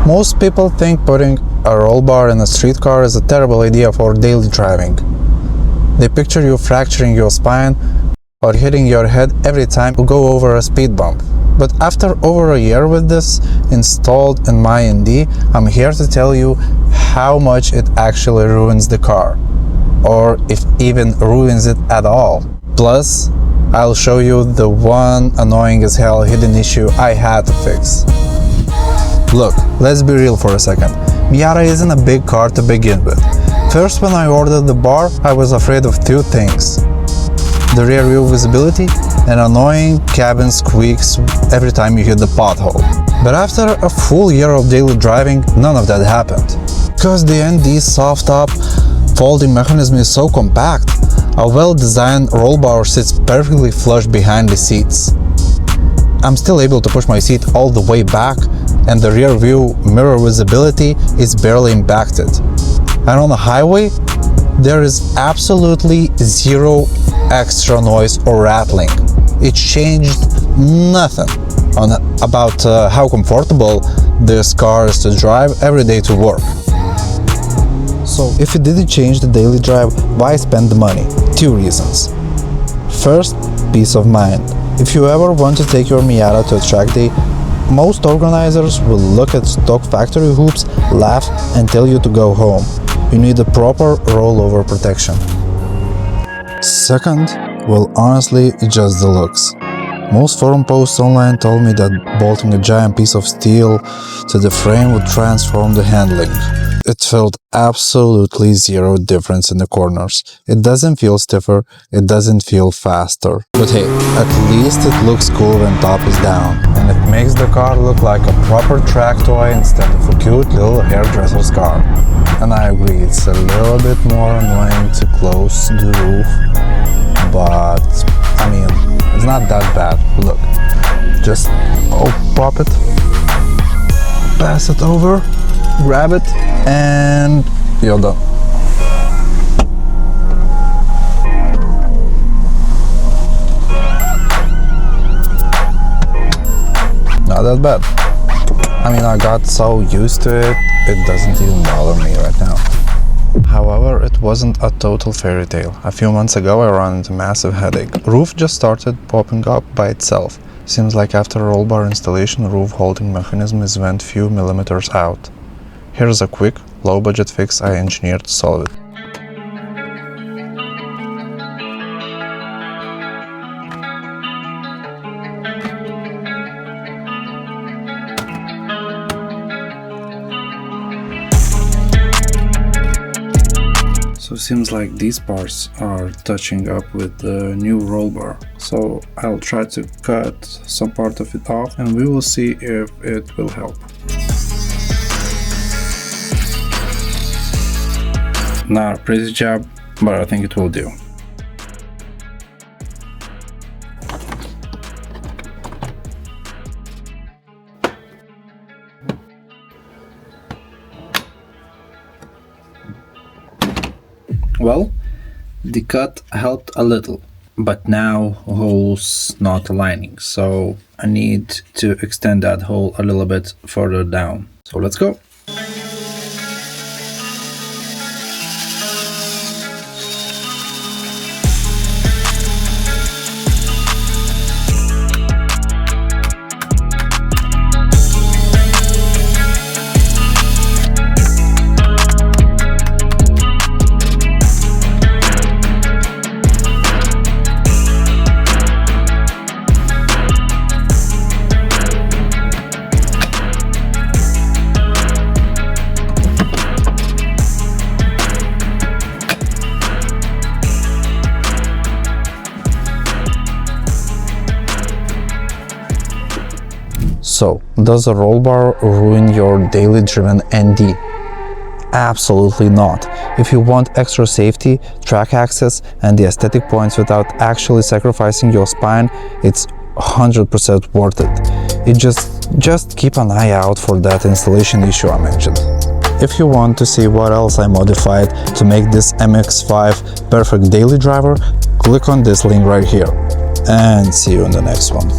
Most people think putting a roll bar in a street car is a terrible idea for daily driving. They picture you fracturing your spine or hitting your head every time you go over a speed bump. But after over a year with this installed in my ND, I'm here to tell you how much it actually ruins the car, or if even ruins it at all. Plus, I'll show you the one annoying as hell hidden issue I had to fix. Look, let's be real for a second. Miata isn't a big car to begin with. First, when I ordered the bar, I was afraid of two things: the rear view visibility and annoying cabin squeaks every time you hit the pothole. But after a full year of daily driving, none of that happened. Because the ND soft top folding mechanism is so compact, a well-designed roll bar sits perfectly flush behind the seats. I'm still able to push my seat all the way back, and the rear view mirror visibility is barely impacted. And on the highway, there is absolutely zero extra noise or rattling. It changed nothing about how comfortable this car is to drive every day to work. So if it didn't change the daily drive, why spend the money? Two reasons. First, peace of mind. If you ever want to take your Miata to a track day, most organizers will look at stock factory hoops, laugh, and tell you to go home. You need a proper rollover protection. Second, well, honestly, it's just the looks. Most forum posts online told me that bolting a giant piece of steel to the frame would transform the handling. It felt absolutely zero difference in the corners. It doesn't feel stiffer, it doesn't feel faster. But hey, at least it looks cool when top is down. And it makes the car look like a proper track toy instead of a cute little hairdresser's car. And I agree, it's a little bit more annoying to close the roof, but I mean, it's not that bad. Look, just pop it, pass it over, grab it, and you're done. Not that bad. I mean, I got so used to it, it doesn't even bother me right now. However, it wasn't a total fairy tale. A few months ago I ran into a massive headache. Roof just started popping up by itself. Seems like after a roll bar installation, roof holding mechanism is went few millimeters out. Here's a quick, low-budget fix I engineered to solve it. So seems like these parts are touching up with the new roll bar. So I'll try to cut some part of it off and we will see if it will help. Not a pretty job, but I think it will do. Well, the cut helped a little, but now hole's not aligning, so I need to extend that hole a little bit further down. So let's go. So, does a roll bar ruin your daily driven ND? Absolutely not. If you want extra safety, track access, and the aesthetic points without actually sacrificing your spine, it's 100% worth it. Just keep an eye out for that installation issue I mentioned. If you want to see what else I modified to make this MX-5 perfect daily driver, click on this link right here. And see you in the next one.